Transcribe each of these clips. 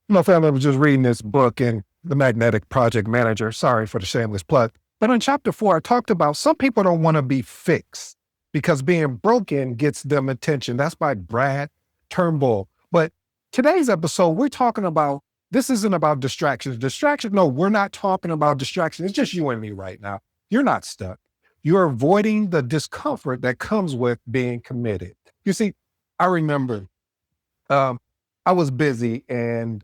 My family was just reading this book in The Magnetic Project Manager. Sorry for the shameless plug. But in chapter 4, I talked about some people don't want to be fixed because being broken gets them attention. That's by Brad Turnbull. But today's episode, we're talking about this isn't about distractions. No, we're not talking about distractions. It's just you and me right now. You're not stuck. You're avoiding the discomfort that comes with being committed. You see, I remember um, I was busy, and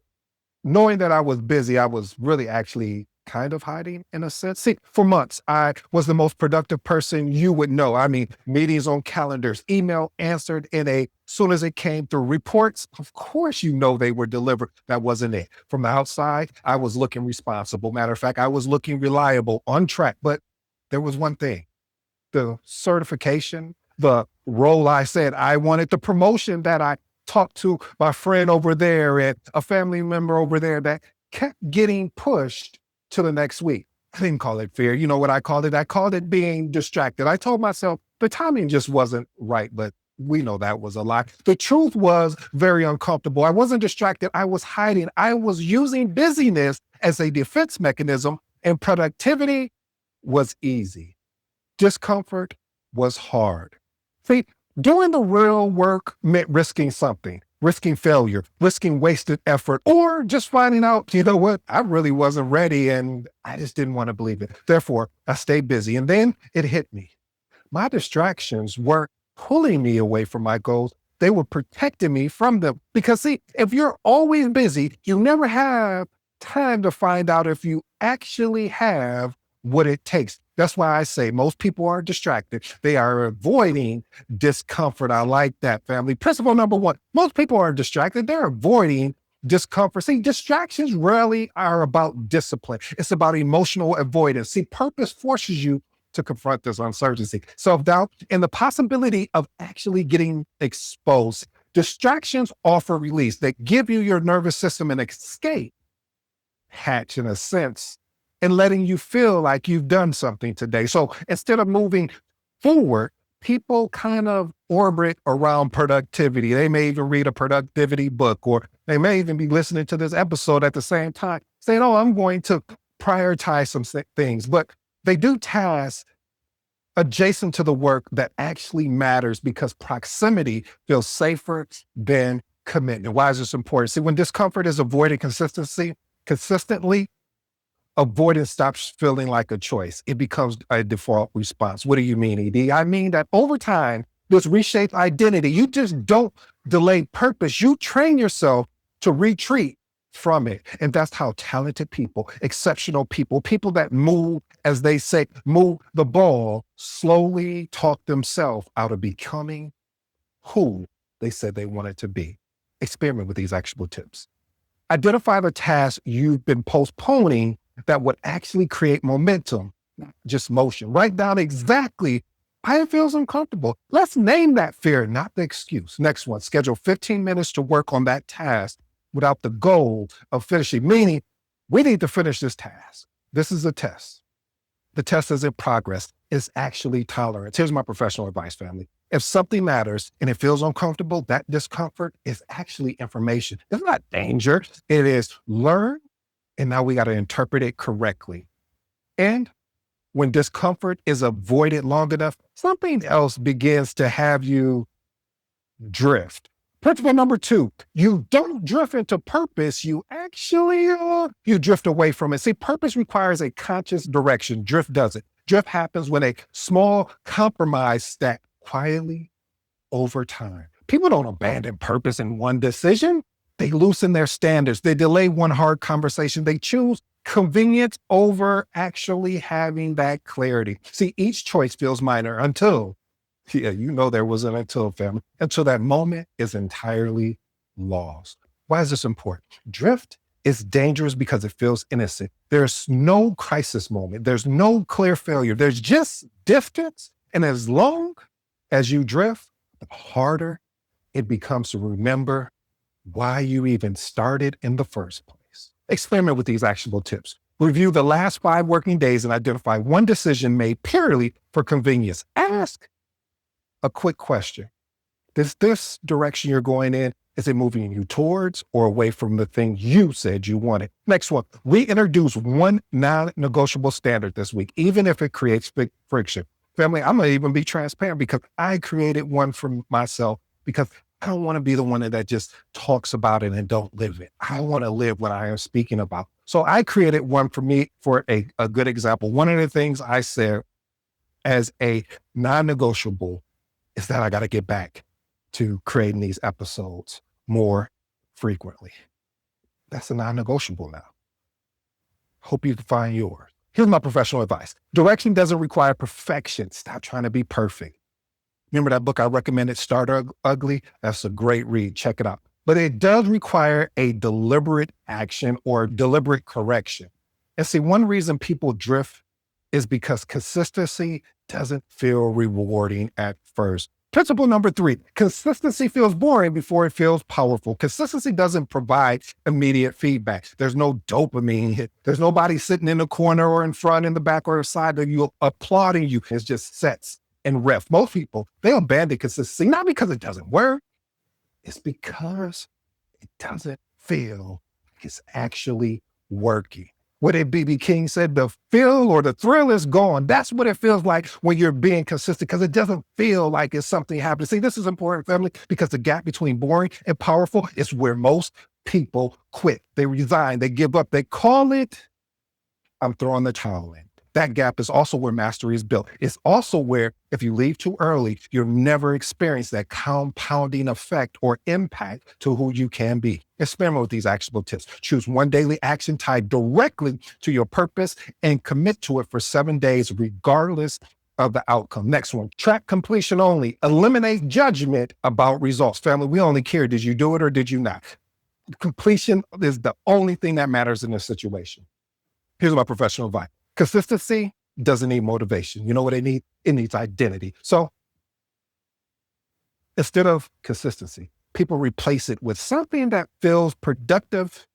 knowing that I was busy, I was really actually kind of hiding in a sense. See, for months, I was the most productive person you would know. I mean, meetings on calendars, email answered in a soon as it came through. Reports, of course, you know they were delivered. That wasn't it. From the outside, I was looking responsible. Matter of fact, I was looking reliable, on track. But there was one thing, the certification, the role I said I wanted, the promotion that I talked to my friend over there and a family member over there that kept getting pushed to the next week. I didn't call it fear. You know what I called it? I called it being distracted. I told myself the timing just wasn't right, but we know that was a lie. The truth was very uncomfortable. I wasn't distracted. I was hiding. I was using busyness as a defense mechanism, and productivity was easy. Discomfort was hard. See, doing the real work meant risking something, risking failure, risking wasted effort, or just finding out, you know what, I really wasn't ready and I just didn't want to believe it. Therefore, I stayed busy. And then it hit me. My distractions weren't pulling me away from my goals. They were protecting me from them. Because see, if you're always busy, you never have time to find out if you actually have what it takes. That's why I say most people are distracted. They are avoiding discomfort. I like that, family. Principle number one, most people are distracted. They're avoiding discomfort. See, distractions rarely are about discipline. It's about emotional avoidance. See, purpose forces you to confront this uncertainty, self-doubt, and the possibility of actually getting exposed. Distractions offer release. They give you your nervous system an escape hatch in a sense and letting you feel like you've done something today. So instead of moving forward, people kind of orbit around productivity. They may even read a productivity book, or they may even be listening to this episode at the same time, saying, oh, I'm going to prioritize some things. But they do tasks adjacent to the work that actually matters because proximity feels safer than commitment. Why is this important? See, when discomfort is avoided consistently, avoidance stops feeling like a choice. It becomes a default response. What do you mean, ED? I mean that over time, this reshaped identity. You just don't delay purpose. You train yourself to retreat from it. And that's how talented people, exceptional people, people that move, as they say, move the ball, slowly talk themselves out of becoming who they said they wanted to be. Experiment with these actionable tips. Identify the tasks you've been postponing that would actually create momentum, not just motion. Write down exactly why it feels uncomfortable. Let's name that fear, not the excuse. Next one, schedule 15 minutes to work on that task without the goal of finishing, meaning we need to finish this task. This is a test. The test is in progress. It's actually tolerance. Here's my professional advice, family. If something matters and it feels uncomfortable, that discomfort is actually information. It's not danger. It is learn, and now we got to interpret it correctly. And when discomfort is avoided long enough, something else begins to have you drift. Principle number two, you don't drift into purpose. You actually, you drift away from it. See, purpose requires a conscious direction. Drift doesn't. Drift happens when a small compromise stacks quietly over time. People don't abandon purpose in one decision. They loosen their standards. They delay one hard conversation. They choose convenience over actually having that clarity. See, each choice feels minor until, yeah, you know there was an until, family, until that moment is entirely lost. Why is this important? Drift is dangerous because it feels innocent. There's no crisis moment. There's no clear failure. There's just distance. And as long as you drift, the harder it becomes to remember why you even started in the first place. Experiment with these actionable tips. Review the last 5 working days and identify one decision made purely for convenience. Ask a quick question. Does this direction you're going in Is it moving you towards or away from the thing you said you wanted? Next one, we introduce one non-negotiable standard this week, even if it creates big friction. Family, I'm going to even be transparent because I created one for myself because I don't want to be the one that just talks about it and don't live it. I want to live what I am speaking about. So I created one for me for a good example. One of the things I said as a non-negotiable is that I got to get back to creating these episodes more frequently. That's a non-negotiable now. Hope you can find yours. Here's my professional advice. Direction doesn't require perfection. Stop trying to be perfect. Remember that book I recommended, Start Ugly? That's a great read. Check it out. But it does require a deliberate action or deliberate correction. And see, one reason people drift is because consistency doesn't feel rewarding at first. Principle number 3, consistency feels boring before it feels powerful. Consistency doesn't provide immediate feedback. There's no dopamine hit. There's nobody sitting in the corner or in front, in the back or the side that you applauding you. It's just sets and ref. Most people, they abandon consistency, not because it doesn't work. It's because it doesn't feel like it's actually working. What did B.B. King said, the feel or the thrill is gone. That's what it feels like when you're being consistent because it doesn't feel like it's something happening. See, this is important, family, because the gap between boring and powerful is where most people quit. They resign, they give up, they call it, I'm throwing the towel in. That gap is also where mastery is built. It's also where if you leave too early, you'll never experience that compounding effect or impact to who you can be. Experiment with these actionable tips. Choose one daily action tied directly to your purpose and commit to it for 7 days, regardless of the outcome. Next one, track completion only. Eliminate judgment about results. Family, we only care, did you do it or did you not? Completion is the only thing that matters in this situation. Here's my professional advice. Consistency doesn't need motivation. You know what it needs? It needs identity. So instead of consistency, people replace it with something that feels productive,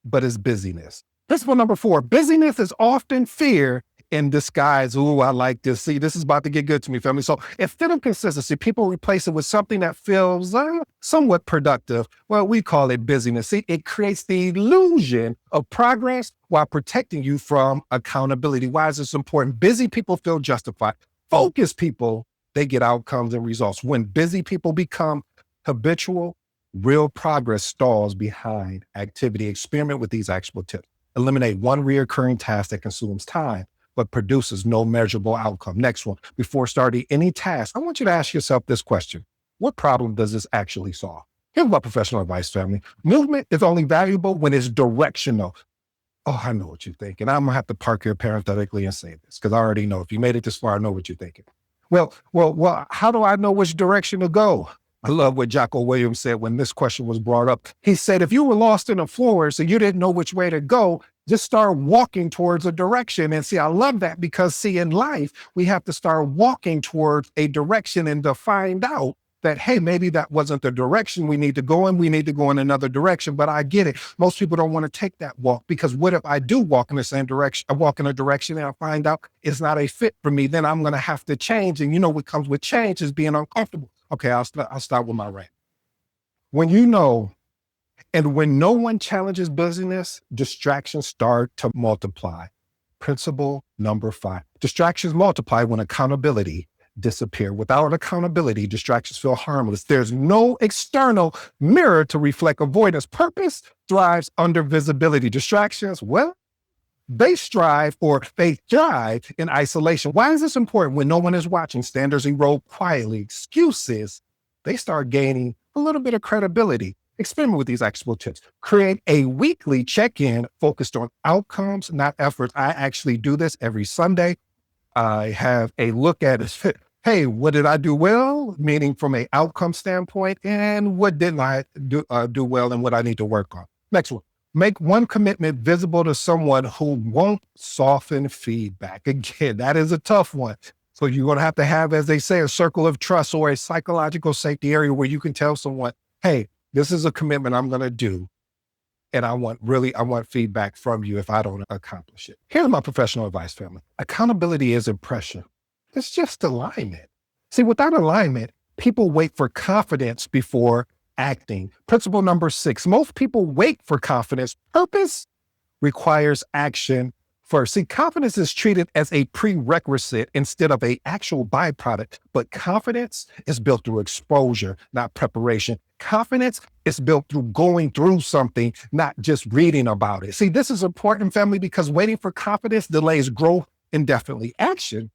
but is busyness. Principle number 4, busyness is often fear in disguise. Ooh, I like this. See, this is about to get good to me, family. So instead of consistency, people replace it with something that feels somewhat productive. Well, we call it busyness. See, it creates the illusion of progress while protecting you from accountability. Why is this important? Busy people feel justified. Focused people, they get outcomes and results. When busy people become habitual, real progress stalls behind activity. Experiment with these actionable tips. Eliminate one recurring task that consumes time, but produces no measurable outcome. Next one, before starting any task, I want you to ask yourself this question. What problem does this actually solve? Here's my professional advice, family. Movement is only valuable when it's directional. Oh, I know what you're thinking. I'm gonna have to park here parenthetically and say this because I already know. If you made it this far, I know what you're thinking. Well, how do I know which direction to go? I love what Jocko Williams said when this question was brought up. He said, if you were lost in the forest and you didn't know which way to go, just start walking towards a direction. And see, I love that because see, in life, we have to start walking towards a direction and to find out that, hey, maybe that wasn't the direction we need to go in. We need to go in another direction. But I get it. Most people don't want to take that walk because what if I do walk in the same direction? I walk in a direction and I find out it's not a fit for me. Then I'm going to have to change. And you know what comes with change is being uncomfortable. Okay, I'll start with my rant. When you know, and when no one challenges busyness, distractions start to multiply. Principle number 5, distractions multiply when accountability disappear. Without accountability, distractions feel harmless. There's no external mirror to reflect avoidance. Purpose thrives under visibility. Distractions, well, they thrive in isolation. Why is this important? When no one is watching, standards erode quietly. Excuses, they start gaining a little bit of credibility. Experiment with these actionable tips. Create a weekly check-in focused on outcomes, not efforts. I actually do this every Sunday. I have a look at it. Hey, what did I do well? Meaning from an outcome standpoint, and what didn't I do well and what I need to work on. Next one. Make one commitment visible to someone who won't soften feedback. Again, that is a tough one. So you're going to have, as they say, a circle of trust or a psychological safety area where you can tell someone, hey, this is a commitment I'm going to do. And I want feedback from you if I don't accomplish it. Here's my professional advice, family. Accountability isn't pressure. It's just alignment. See, without alignment, people wait for confidence before acting. Principle number 6, most people wait for confidence. Purpose requires action first. See, confidence is treated as a prerequisite instead of an actual byproduct, but confidence is built through exposure, not preparation. Confidence is built through going through something, not just reading about it. See, this is important, family, because waiting for confidence delays growth indefinitely. Action,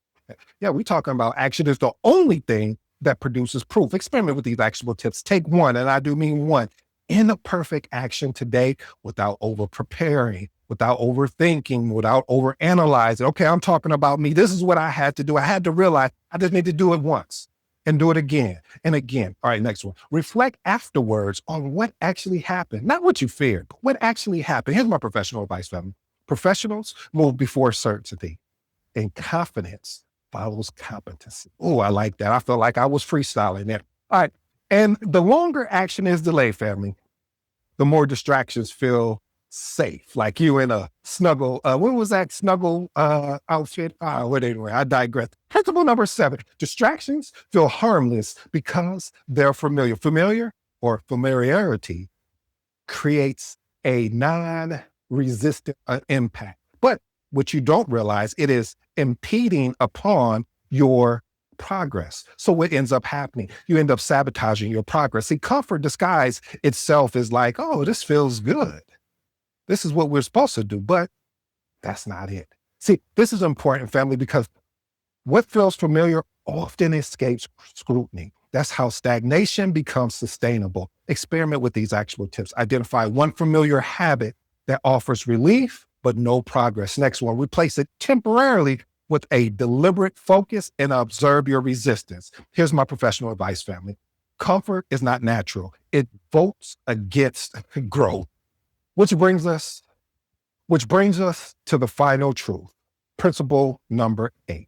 yeah, we're talking about action is the only thing that produces proof. Experiment with these actionable tips. Take one, and I do mean one. In a perfect action today without over preparing, without overthinking, without over analyzing. Okay, I'm talking about me. This is what I had to do. I had to realize I just need to do it once and do it again and again. All right, next one. Reflect afterwards on what actually happened, not what you feared, but what actually happened. Here's my professional advice, family. Professionals move before certainty, and confidence follows competency. Oh, I like that. I felt like I was freestyling there. All right. And the longer action is delayed, family, the more distractions feel safe. Like you in a snuggle, what was that snuggle outfit? What anyway, I digress. Principle number 7, distractions feel harmless because they're familiar. Familiar or familiarity creates a non-resistant impact. But what you don't realize, it is impeding upon your progress. So what ends up happening? You end up sabotaging your progress. See, comfort disguise itself is like, oh, this feels good. This is what we're supposed to do, but that's not it. See, this is important, family, because what feels familiar often escapes scrutiny. That's how stagnation becomes sustainable. Experiment with these actual tips. Identify one familiar habit that offers relief, but no progress. Next one, replace it temporarily with a deliberate focus and observe your resistance. Here's my professional advice, family. Comfort is not natural. It votes against growth, which brings us to the final truth. Principle number 8.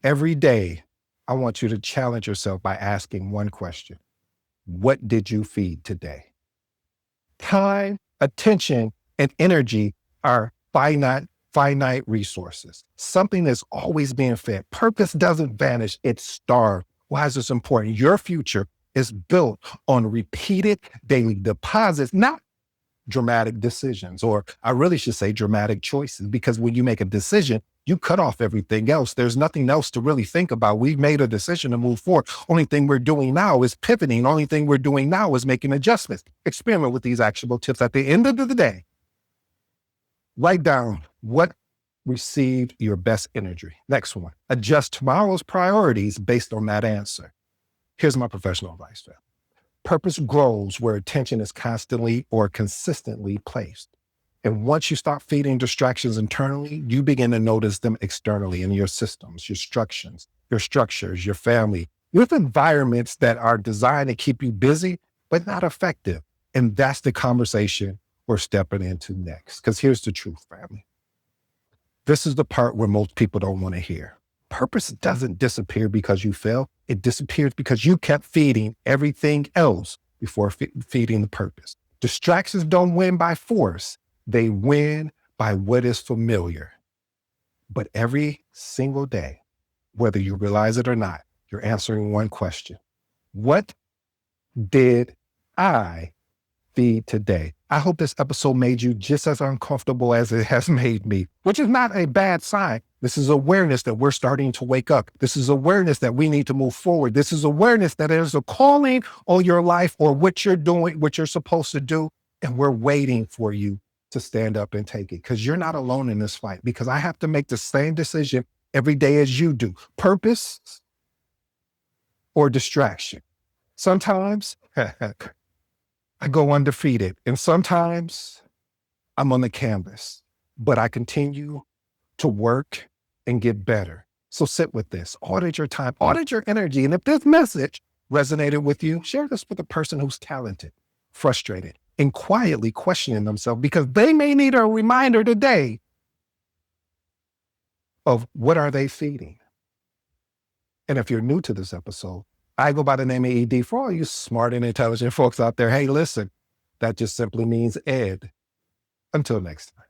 Every day, I want you to challenge yourself by asking one question. What did you feed today? Time, attention, and energy are finite resources. Something is always being fed. Purpose doesn't vanish, it's starved. Why is this important? Your future is built on repeated daily deposits, not dramatic decisions, or I really should say dramatic choices, because when you make a decision, you cut off everything else. There's nothing else to really think about. We've made a decision to move forward. Only thing we're doing now is pivoting. Only thing we're doing now is making adjustments. Experiment with these actionable tips. At the end of the day, write down what received your best energy. Next one, adjust tomorrow's priorities based on that answer. Here's my professional advice, Phil. Purpose grows where attention is constantly or consistently placed. And once you stop feeding distractions internally, you begin to notice them externally in your systems, your structures, your family, with environments that are designed to keep you busy, but not effective. And that's the conversation we're stepping into next. Because here's the truth, family. This is the part where most people don't want to hear. Purpose doesn't disappear because you fail. It disappears because you kept feeding everything else before feeding the purpose. Distractions don't win by force. They win by what is familiar. But every single day, whether you realize it or not, you're answering one question. What did I feed today? I hope this episode made you just as uncomfortable as it has made me, which is not a bad sign. This is awareness that we're starting to wake up. This is awareness that we need to move forward. This is awareness that there's a calling on your life or what you're doing, what you're supposed to do. And we're waiting for you to stand up and take it, because you're not alone in this fight, because I have to make the same decision every day as you do. Purpose or distraction. Sometimes I go undefeated, and sometimes I'm on the canvas, but I continue to work and get better. So sit with this, audit your time, audit your energy. And if this message resonated with you, share this with a person who's talented, frustrated, and quietly questioning themselves, because they may need a reminder today of what are they feeding. And if you're new to this episode, I go by the name of ED. For all you smart and intelligent folks out there, hey, listen, that just simply means Ed. Until next time.